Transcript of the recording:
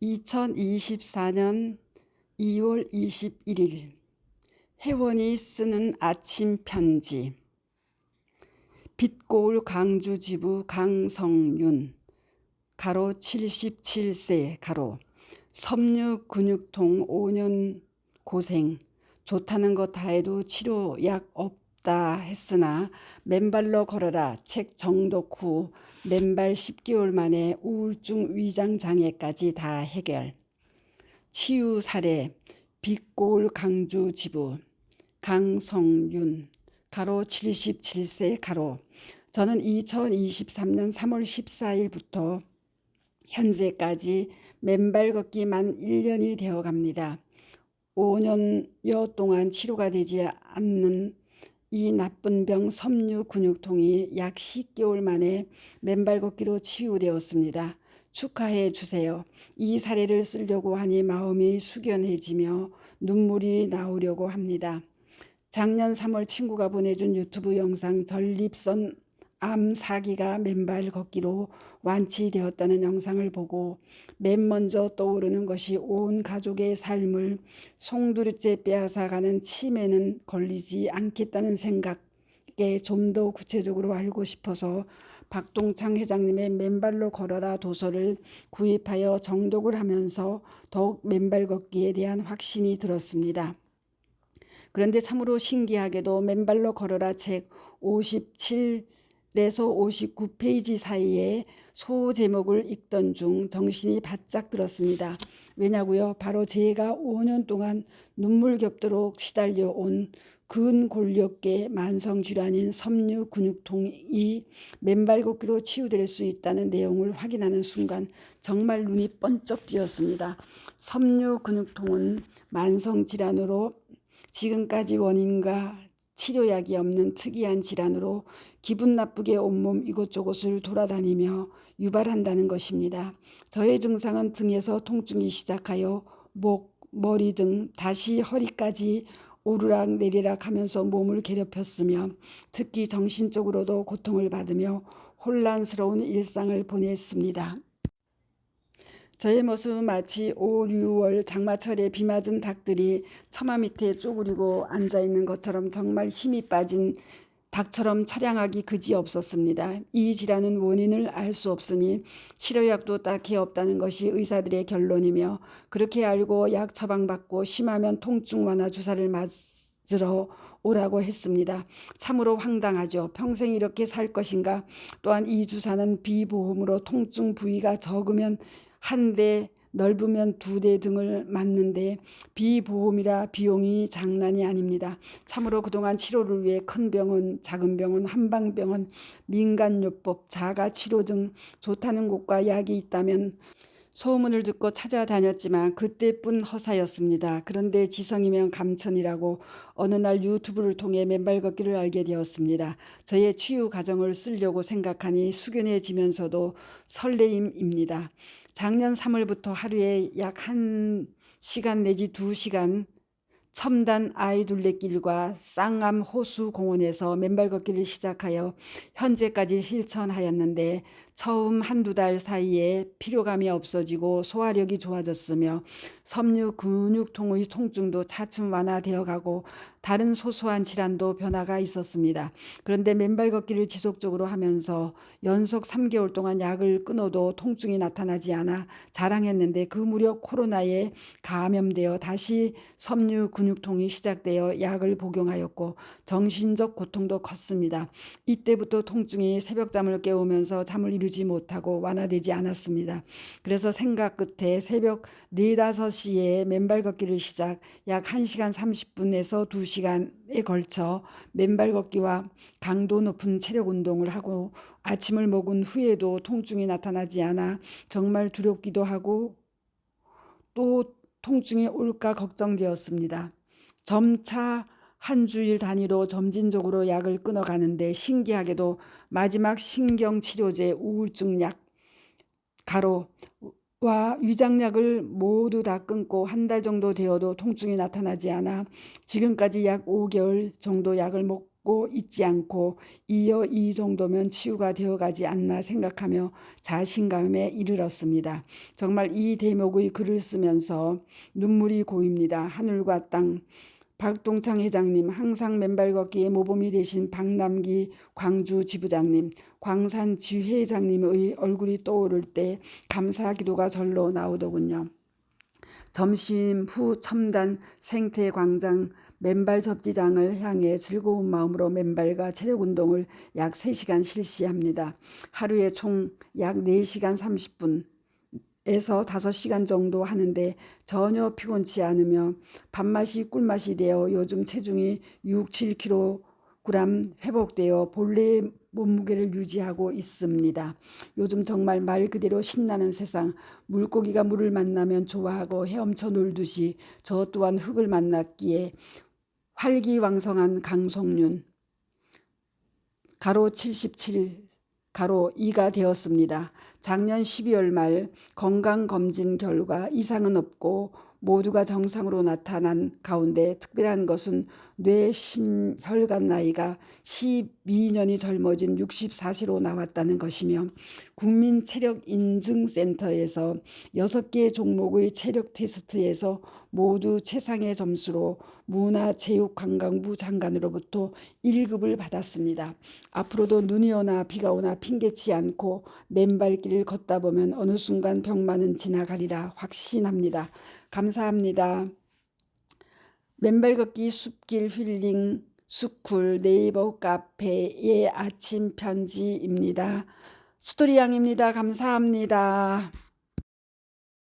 2024년 2월 21일 혜원이 쓰는 아침 편지. 빛고울 강주 지부 강성윤 가로 77세 가로 섬유 근육통 5년 고생 좋다는 거 다 해도 치료약 없다 했으나 맨발로 걸어라 책 정독 후 맨발 10개월 만에 우울증 위장 장애까지 다 해결. 치유 사례 빛고울 강주 지부 강성윤 가로 77세 가로 저는 2023년 3월 14일부터 현재까지 맨발 걷기 만 1년이 되어 갑니다. 5년여 동안 치료가 되지 않는 이 나쁜 병 섬유 근육통이 약 10개월 만에 맨발 걷기로 치유되었습니다. 축하해 주세요. 이 사례를 쓰려고 하니 마음이 숙연해지며 눈물이 나오려고 합니다. 작년 3월 친구가 보내준 유튜브 영상 전립선 암 4기가 맨발 걷기로 완치되었다는 영상을 보고 맨 먼저 떠오르는 것이 온 가족의 삶을 송두리째 빼앗아가는 치매는 걸리지 않겠다는 생각에 좀 더 구체적으로 알고 싶어서 박동창 회장님의 맨발로 걸어라 도서를 구입하여 정독을 하면서 더욱 맨발 걷기에 대한 확신이 들었습니다. 그런데 참으로 신기하게도 맨발로 걸어라 책 57에서 59페이지 사이에 소 제목을 읽던 중 정신이 바짝 들었습니다. 왜냐고요? 바로 제가 5년 동안 눈물겹도록 시달려온 근골격계 만성질환인 섬유 근육통이 맨발 걷기로 치유될 수 있다는 내용을 확인하는 순간 정말 눈이 번쩍 띄었습니다. 섬유 근육통은 만성질환으로 지금까지 원인과 치료약이 없는 특이한 질환으로 기분 나쁘게 온몸 이곳저곳을 돌아다니며 유발한다는 것입니다. 저의 증상은 등에서 통증이 시작하여 목, 머리 등 다시 허리까지 오르락 내리락 하면서 몸을 괴롭혔으며 특히 정신적으로도 고통을 받으며 혼란스러운 일상을 보냈습니다. 저의 모습은 마치 5, 6월 장마철에 비 맞은 닭들이 처마 밑에 쪼그리고 앉아있는 것처럼 정말 힘이 빠진 닭처럼 처량하기 그지없었습니다. 이 질환은 원인을 알 수 없으니 치료약도 딱히 없다는 것이 의사들의 결론이며 그렇게 알고 약 처방받고 심하면 통증 완화 주사를 맞으러 오라고 했습니다. 참으로 황당하죠. 평생 이렇게 살 것인가. 또한 이 주사는 비보험으로 통증 부위가 적으면 1대, 넓으면 2대 등을 맞는데 비보험이라 비용이 장난이 아닙니다. 참으로 그동안 치료를 위해 큰 병원, 작은 병원, 한방병원, 민간요법, 자가치료 등 좋다는 곳과 약이 있다면 소문을 듣고 찾아다녔지만 그때뿐 허사였습니다. 그런데 지성이면 감천이라고 어느 날 유튜브를 통해 맨발 걷기를 알게 되었습니다. 저의 치유 과정을 쓰려고 생각하니 숙연해지면서도 설레임입니다. 작년 3월부터 하루에 약 1시간 내지 2시간 첨단 아이둘레길과 쌍암 호수공원에서 맨발 걷기를 시작하여 현재까지 실천하였는데 처음 1~2달 사이에 피로감이 없어지고 소화력이 좋아졌으며 섬유 근육통의 통증도 차츰 완화되어 가고 다른 소소한 질환도 변화가 있었습니다. 그런데 맨발 걷기를 지속적으로 하면서 연속 3개월 동안 약을 끊어도 통증이 나타나지 않아 자랑했는데 그 무렵 코로나에 감염되어 다시 섬유 근육통이 시작되어 약을 복용하였고 정신적 고통도 컸습니다. 이때부터 통증이 새벽잠을 깨우면서 잠을 이루지 못하고 완화되지 않았습니다. 그래서 생각 끝에 새벽 4~5시에 맨발 걷기를 시작 약 1시간 30분에서 2시간에 걸쳐 맨발 걷기와 강도 높은 체력 운동을 하고 아침을 먹은 후에도 통증이 나타나지 않아 정말 두렵기도 하고 또 통증이 올까 걱정되었습니다. 점차 한 주일 단위로 점진적으로 약을 끊어가는데 신기하게도 마지막 신경치료제 우울증 약 가로와 위장약을 모두 다 끊고 1달 정도 되어도 통증이 나타나지 않아 지금까지 약 5개월 정도 약을 걷고 있지 않고 이어 이 정도면 치유가 되어가지 않나 생각하며 자신감에 이르렀습니다. 정말 이 대목의 글을 쓰면서 눈물이 고입니다. 하늘과 땅. 박동창 회장님, 항상 맨발 걷기의 모범이 되신 박남기 광주 지부장님, 광산 지회장님의 얼굴이 떠오를 때 감사 기도가 절로 나오더군요. 점심 후 첨단 생태광장 맨발 접지장을 향해 즐거운 마음으로 맨발과 체력 운동을 약 3시간 실시합니다. 하루에 총 약 4시간 30분 에서 5시간 정도 하는데 전혀 피곤치 않으며 밥맛이 꿀맛이 되어 요즘 체중이 6, 7kg 회복되어 본래의 몸무게를 유지하고 있습니다. 요즘 정말 말 그대로 신나는 세상. 물고기가 물을 만나면 좋아하고 헤엄쳐 놀듯이 저 또한 흙을 만났기에 활기왕성한 강성윤 가로 77 가로 2가 되었습니다. 작년 12월 말 건강검진 결과 이상은 없고 모두가 정상으로 나타난 가운데 특별한 것은 뇌심혈관 나이가 12년이 젊어진 64세로 나왔다는 것이며 국민체력인증센터에서 6개 종목의 체력 테스트에서 모두 최상의 점수로 문화체육관광부 장관으로부터 1급을 받았습니다. 앞으로도 눈이 오나 비가 오나 핑계치 않고 맨발길을 걷다 보면 어느 순간 병만은 지나가리라 확신합니다. 감사합니다. 맨발 걷기 숲길 힐링 스쿨 네이버 카페의 아침 편지입니다. 스토리양입니다. 감사합니다.